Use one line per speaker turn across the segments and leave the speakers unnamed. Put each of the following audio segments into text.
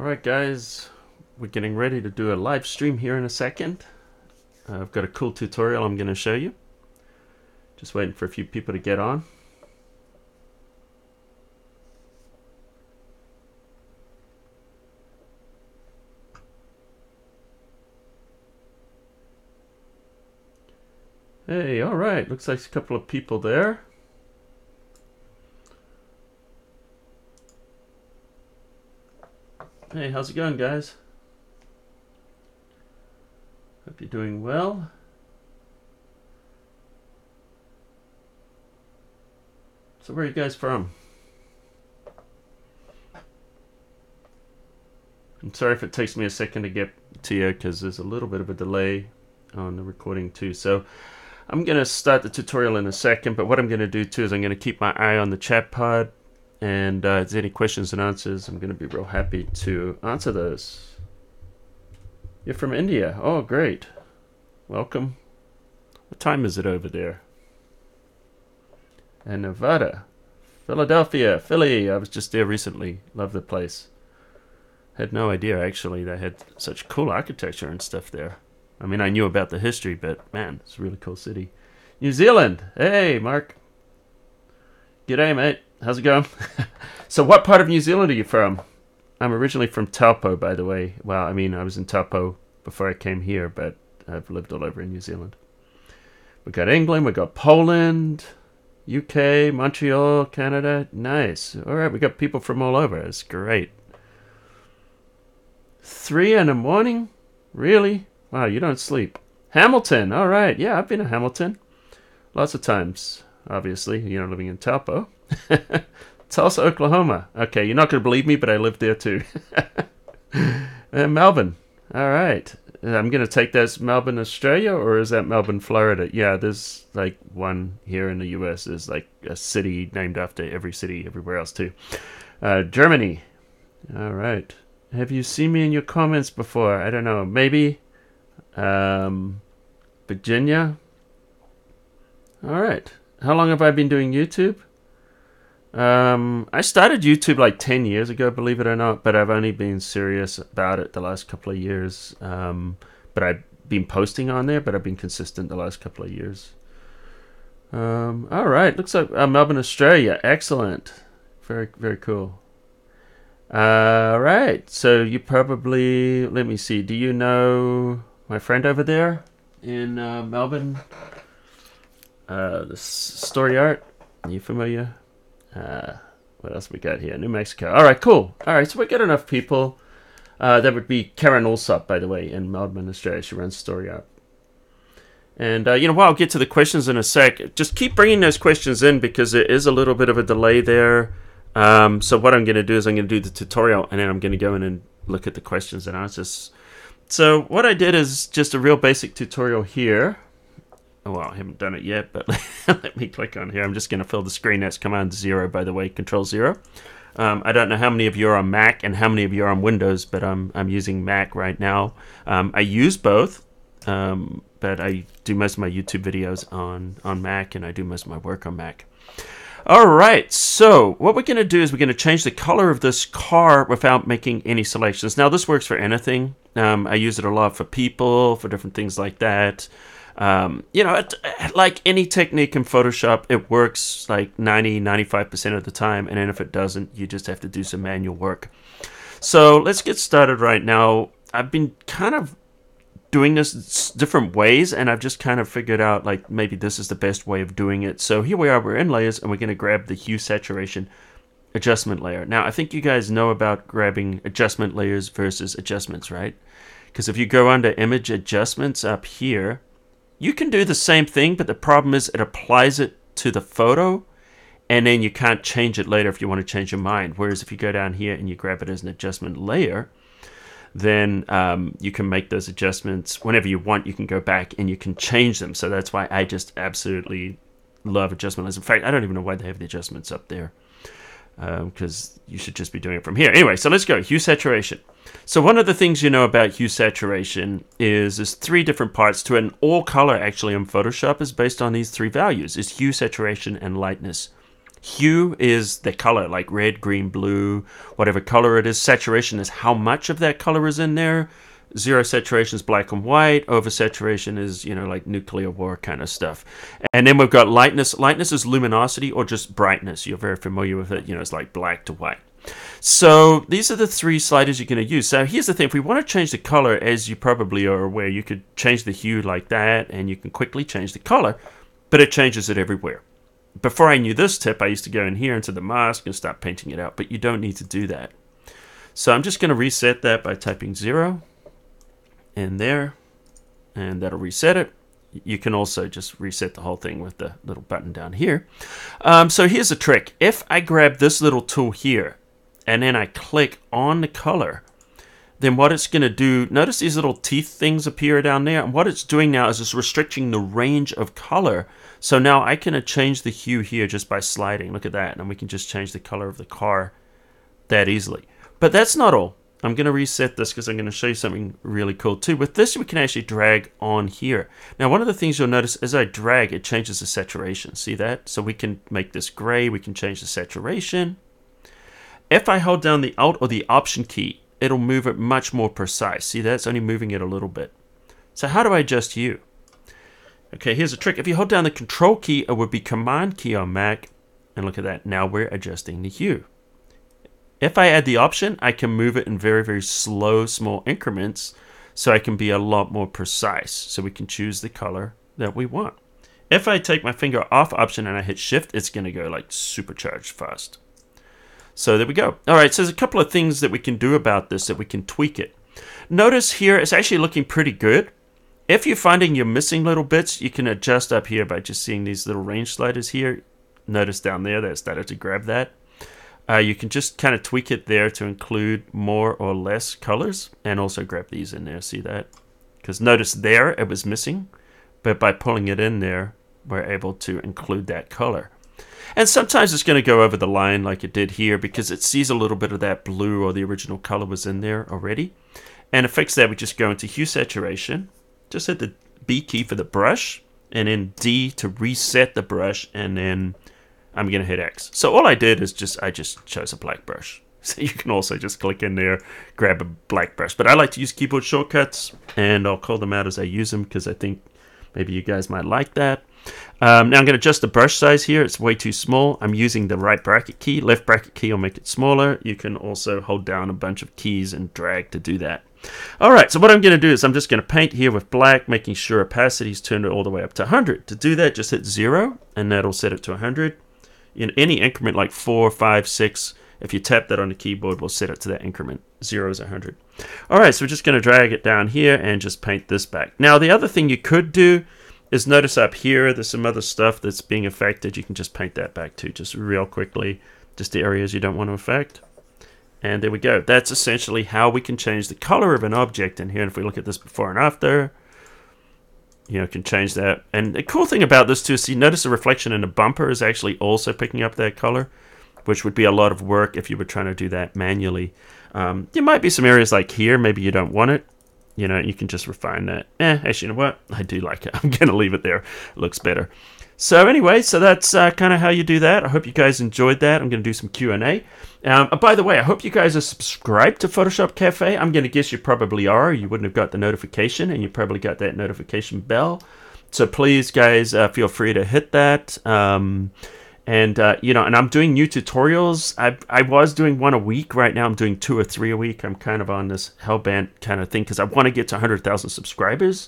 Alright guys, we're getting ready to do a live stream here in a second. I've got a cool tutorial I'm going to show you. Just waiting for a few people to get on. Hey, alright, looks like a couple of people there. Hey, how's it going, guys? Hope you're doing well. So where are you guys from? I'm sorry if it takes me a second to get to you because there's a little bit of a delay on the recording too. So I'm going to start the tutorial in a second, but what I'm going to do too is I'm going to keep my eye on the chat pod, and if there's any questions and answers, I'm going to be real happy to answer those. You're from India. Oh, great. Welcome. What time is it over there? And Nevada. Philadelphia. Philly. I was just there recently. Love the place. Had no idea, actually, they had such cool architecture and stuff there. I mean, I knew about the history, but man, it's a really cool city. New Zealand. Hey, Mark. G'day, mate. How's it going? So what part of New Zealand are you from? I'm originally from Taupo, by the way. Well, I mean, I was in Taupo before I came here, but I've lived all over in New Zealand. We got England, we got Poland, UK, Montreal, Canada. Nice. All right, we got people from all over. It's great. 3 in the morning? Really? Wow, you don't sleep. Hamilton. All right. Yeah, I've been to Hamilton. Lots of times, obviously. You know, living in Taupo. Tulsa, Oklahoma. Okay, you're not going to believe me, but I lived there too. Melbourne. All right. I'm going to take that as Melbourne, Australia, or is that Melbourne, Florida? Yeah, there's like one here in the US. There's like a city named after every city everywhere else too. Germany. All right. Have you seen me in your comments before? I don't know. Maybe. Virginia. All right. How long have I been doing YouTube? I started YouTube like 10 years ago, believe it or not, but I've only been serious about it the last couple of years. But I've been posting on there, but I've been consistent the last couple of years. All right. Looks like Melbourne, Australia. Excellent. Very, very cool. All right. So you probably, let me see. Do you know my friend over there in Melbourne? The Story Art. Are you familiar? What else we got here? New Mexico. All right, cool. All right, so we got enough people. That would be Karen Alsop, by the way, in Melbourne, Australia. She runs Story Art. And, you know, well, I'll get to the questions in a sec. Just keep bringing those questions in because there is a little bit of a delay there. So what I'm going to do is I'm going to do the tutorial, and then I'm going to go in and look at the questions and answers. So what I did is just a real basic tutorial here. Well, I haven't done it yet, but let me click on here. I'm just going to fill the screen. That's Command 0, by the way, Control 0. I don't know how many of you are on Mac and how many of you are on Windows, but I'm using Mac right now. I use both, but I do most of my YouTube videos on Mac, and I do most of my work on Mac. All right, so what we're going to do is we're going to change the color of this car without making any selections. Now, this works for anything. I use it a lot for people, for different things like that. You know, like any technique in Photoshop, it works like 90-95% of the time, and then if it doesn't, you just have to do some manual work. So let's get started right now. I've been kind of doing this different ways, and I've just kind of figured out like maybe this is the best way of doing it. So here we are, we're in layers, and we're going to grab the hue saturation adjustment layer. Now, I think you guys know about grabbing adjustment layers versus adjustments, right? Because if you go under image adjustments up here, you can do the same thing, but the problem is it applies it to the photo, and then you can't change it later if you want to change your mind. Whereas if you go down here and you grab it as an adjustment layer, then you can make those adjustments whenever you want. You can go back and you can change them. So that's why I just absolutely love adjustment layers. In fact, I don't even know why they have the adjustments up there, because you should just be doing it from here. Anyway, so let's go. Hue saturation. So one of the things you know about hue saturation is there's 3 different parts to it, and all color actually in Photoshop is based on these 3 values, is hue, saturation, and lightness. Hue is the color, like red, green, blue, whatever color it is. Saturation is how much of that color is in there. Zero saturation is black and white. Oversaturation is, you know, like nuclear war kind of stuff. And then we've got lightness. Lightness is luminosity or just brightness. You're very familiar with it. You know, it's like black to white. So these are the three sliders you're going to use. So here's the thing. If we want to change the color, as you probably are aware, you could change the hue like that, and you can quickly change the color, but it changes it everywhere. Before I knew this tip, I used to go in here into the mask and start painting it out, but you don't need to do that. So I'm just going to reset that by typing 0 in there, and that'll reset it. You can also just reset the whole thing with the little button down here. So here's the trick. If I grab this little tool here, and then I click on the color, then what it's going to do, notice these little teeth things appear down there, and what it's doing now is it's restricting the range of color. So now I can change the hue here just by sliding. Look at that, and we can just change the color of the car that easily. But that's not all. I'm going to reset this because I'm going to show you something really cool too. With this, we can actually drag on here. Now, one of the things you'll notice as I drag, it changes the saturation. See that? So we can make this gray. We can change the saturation. If I hold down the Alt or the Option key, it'll move it much more precise. See that? It's only moving it a little bit. So how do I adjust hue? Okay, here's a trick. If you hold down the Control key, it would be Command key on Mac. And look at that. Now we're adjusting the hue. If I add the option, I can move it in very, very slow, small increments, so I can be a lot more precise. So we can choose the color that we want. If I take my finger off Option and I hit Shift, it's going to go like supercharged fast. So there we go. All right, so there's a couple of things that we can do about this, that we can tweak it. Notice here, it's actually looking pretty good. If you're finding you're missing little bits, you can adjust up here by just seeing these little range sliders here. Notice down there that it started to grab that. You can just kind of tweak it there to include more or less colors, and also grab these in there. See that? Because notice there it was missing, but by pulling it in there, we're able to include that color. And sometimes it's going to go over the line like it did here because it sees a little bit of that blue or the original color was in there already. And to fix that, we just go into Hue Saturation, just hit the B key for the brush, and then D to reset the brush, and then I'm going to hit X. So all I did is I just chose a black brush. So you can also just click in there, grab a black brush. But I like to use keyboard shortcuts, and I'll call them out as I use them because I think maybe you guys might like that. Now I'm going to adjust the brush size here. It's way too small. I'm using the right bracket key. Left bracket key will make it smaller. You can also hold down a bunch of keys and drag to do that. All right, so what I'm going to do is I'm just going to paint here with black, making sure opacity is turned all the way up to 100. To do that, just hit 0, and that'll set it to 100. In any increment like 4, 5, 6, if you tap that on the keyboard, we'll set it to that increment. 0 is 100. All right, so we're just going to drag it down here and just paint this back. Now, the other thing you could do is notice up here, there's some other stuff that's being affected. You can just paint that back too, just real quickly, just the areas you don't want to affect. And there we go. That's essentially how we can change the color of an object in here. And if we look at this before and after, you know, can change that. And the cool thing about this too is you notice the reflection in the bumper is actually also picking up that color, which would be a lot of work if you were trying to do that manually. There might be some areas like here, maybe you don't want it. You know, you can just refine that. Actually, you know what? I do like it. I'm going to leave it there. It looks better. So anyway, so that's kind of how you do that. I hope you guys enjoyed that. I'm going to do some Q&A. By the way, I hope you guys are subscribed to Photoshop Cafe. I'm going to guess you probably are. You wouldn't have got the notification, and you probably got that notification bell. So please, guys, feel free to hit that. You know, and I'm doing new tutorials. I was doing one a week. Right now I'm doing 2 or 3 a week. I'm kind of on this hellbent kind of thing because I want to get to 100,000 subscribers.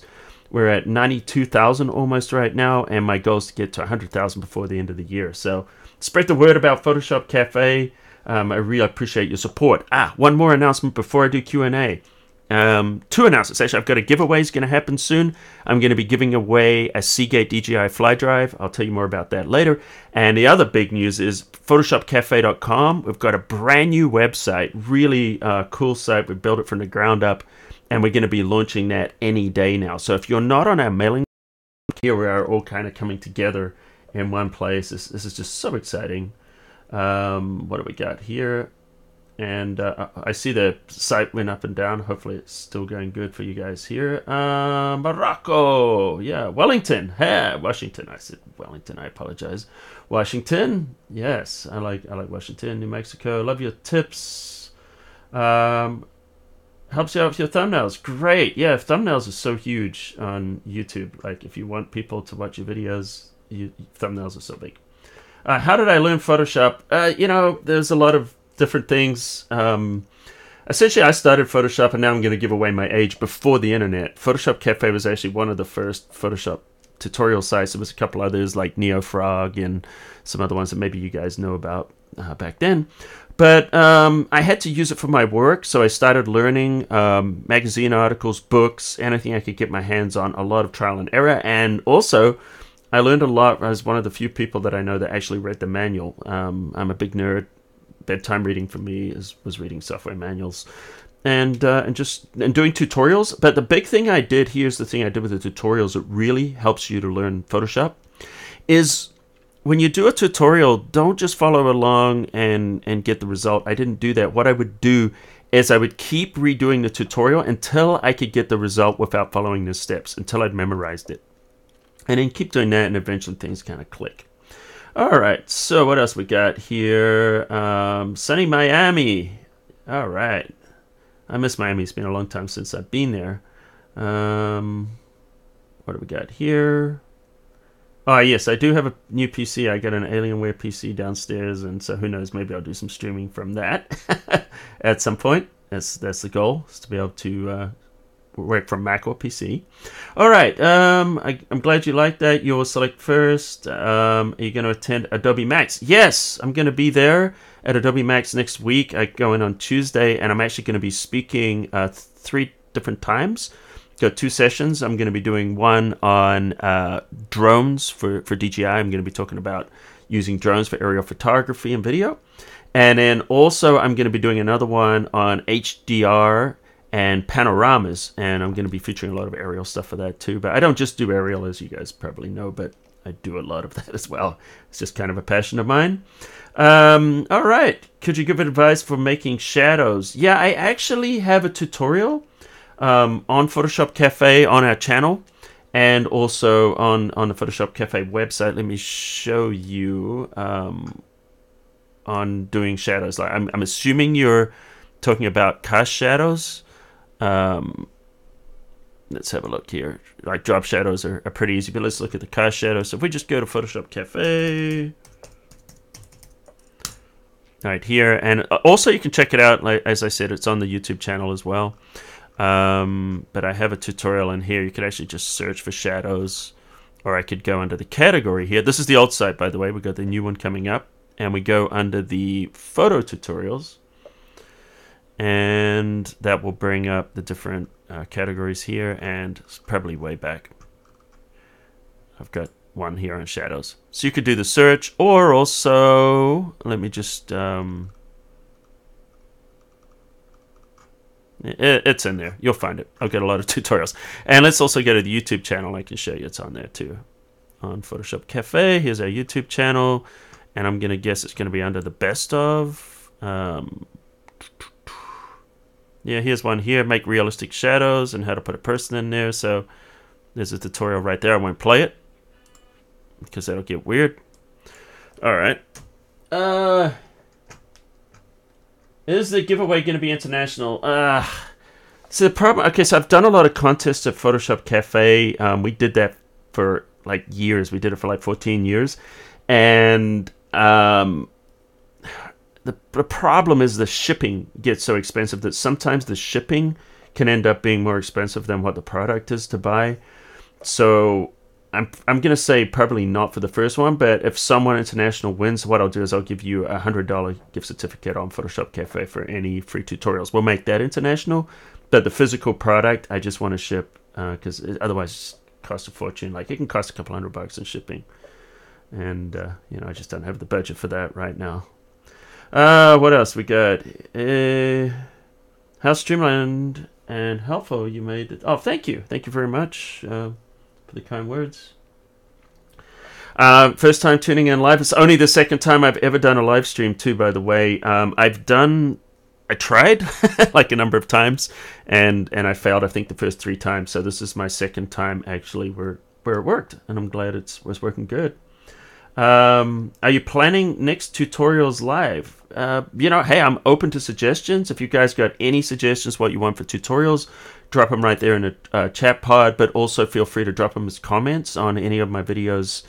We're at 92,000 almost right now, and my goal is to get to 100,000 before the end of the year. So spread the word about Photoshop Cafe. I really appreciate your support. One more announcement before I do Q&A. 2 announcements. Actually, I've got a giveaway is going to happen soon. I'm going to be giving away a Seagate DJI fly drive. I'll tell you more about that later. And the other big news is photoshopcafe.com. We've got a brand new website, really cool site. We built it from the ground up, and we're going to be launching that any day now. So if you're not on our mailing list, here we are all kind of coming together in one place. This is just so exciting. What do we got here? And I see the site went up and down. Hopefully it's still going good for you guys here. Morocco. Yeah, Wellington. Hey, Washington. I said Wellington. I apologize. Washington. Yes, I like Washington, New Mexico. Love your tips. Helps you out with your thumbnails. Great. Yeah, thumbnails are so huge on YouTube. Like if you want people to watch your videos, thumbnails are so big. How did I learn Photoshop? There's a lot of different things. Essentially, I started Photoshop, and now I'm going to give away my age, before the internet. photoshopCAFE was actually one of the first Photoshop tutorial sites. There was a couple others like NeoFrog and some other ones that maybe you guys know about back then. But I had to use it for my work, so I started learning magazine articles, books, anything I could get my hands on, a lot of trial and error. And also, I learned a lot as one of the few people that I know that actually read the manual. I'm a big nerd. Bedtime reading for me was reading software manuals and doing tutorials. But the big thing I did, here's the thing I did with the tutorials, it really helps you to learn Photoshop, is when you do a tutorial, don't just follow along and get the result. I didn't do that. What I would do is I would keep redoing the tutorial until I could get the result without following the steps, until I'd memorized it. And then keep doing that, and eventually things kind of click. All right, so what else we got here? Sunny Miami. All right. I miss Miami. It's been a long time since I've been there. What do we got here? Oh, yes, I do have a new PC. I got an Alienware PC downstairs, and so who knows, maybe I'll do some streaming from that at some point. That's the goal, is to be able to work from Mac or PC. All right, I'm glad you like that. You'll select first. Are you going to attend Adobe Max? Yes, I'm going to be there at Adobe Max next week. I go in on Tuesday, and I'm actually going to be speaking 3 different times. Got 2 sessions. I'm going to be doing one on drones for DJI. I'm going to be talking about using drones for aerial photography and video. And then also I'm going to be doing another one on HDR and panoramas. And I'm going to be featuring a lot of aerial stuff for that too. But I don't just do aerial, as you guys probably know, but I do a lot of that as well. It's just kind of a passion of mine. All right. Could you give advice for making shadows? Yeah, I actually have a tutorial on photoshopCAFE on our channel, and also on the photoshopCAFE website. Let me show you on doing shadows. Like I'm assuming you're talking about cast shadows. Let's have a look here. Like drop shadows are pretty easy, but let's look at the cast shadows. So if we just go to photoshopCAFE right here, and also you can check it out, like as I said, it's on the YouTube channel as well. But I have a tutorial in here. You could actually just search for shadows, or I could go under the category here. This is the old site, by the way. We got the new one coming up, and we go under the photo tutorials, and that will bring up the different categories here, and it's probably way back. I've got one here on shadows. So you could do the search, or also, let me just... it's in there. You'll find it. I've got a lot of tutorials. And let's also go to the YouTube channel. I can show you it's on there too. On photoshopCAFE. Here's our YouTube channel. And I'm going to guess it's going to be under the best of. Yeah, here's one here. Make realistic shadows and how to put a person in there. So there's a tutorial right there. I won't play it because that'll get weird. All right. Is the giveaway going to be international? So the problem... Okay, so I've done a lot of contests at photoshopCAFE. We did that for like years. We did it for like 14 years. And the problem is the shipping gets so expensive that sometimes the shipping can end up being more expensive than what the product is to buy. So I'm going to say probably not for the first one, but if someone international wins, what I'll do is I'll give you a $100 gift certificate on photoshopCAFE for any free tutorials. We'll make that international, but the physical product I just want to ship because otherwise it costs a fortune. Like it can cost a couple $100 in shipping, and I just don't have the budget for that right now. What else we got? How streamlined and helpful you made it. Oh, thank you very much. For the kind words. First time tuning in live. It's only the second time I've ever done a live stream too, by the way. I've done I tried like a number of times, and I failed. I think the first 3 times. So this is my second time actually where it worked, and I'm glad it was working good. Are you planning next tutorials live? Hey, I'm open to suggestions. If you guys got any suggestions what you want for tutorials, drop them right there in the chat pod, but also feel free to drop them as comments on any of my videos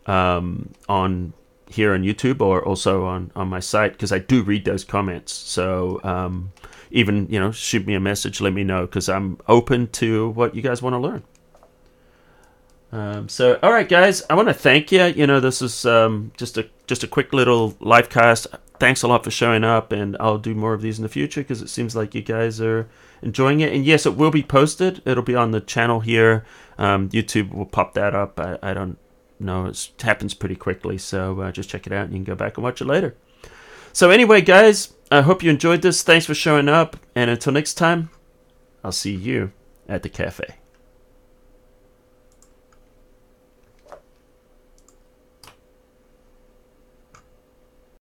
on here on YouTube, or also on my site, because I do read those comments. So even, shoot me a message, let me know, because I'm open to what you guys want to learn. So all right, guys, I want to thank you. This is just a quick little live cast. Thanks a lot for showing up, and I'll do more of these in the future because it seems like you guys are enjoying it. And yes, it will be posted. It'll be on the channel here. YouTube will pop that up. I don't know. It happens pretty quickly, so just check it out and you can go back and watch it later. So anyway, guys, I hope you enjoyed this. Thanks for showing up, and until next time, I'll see you at the cafe.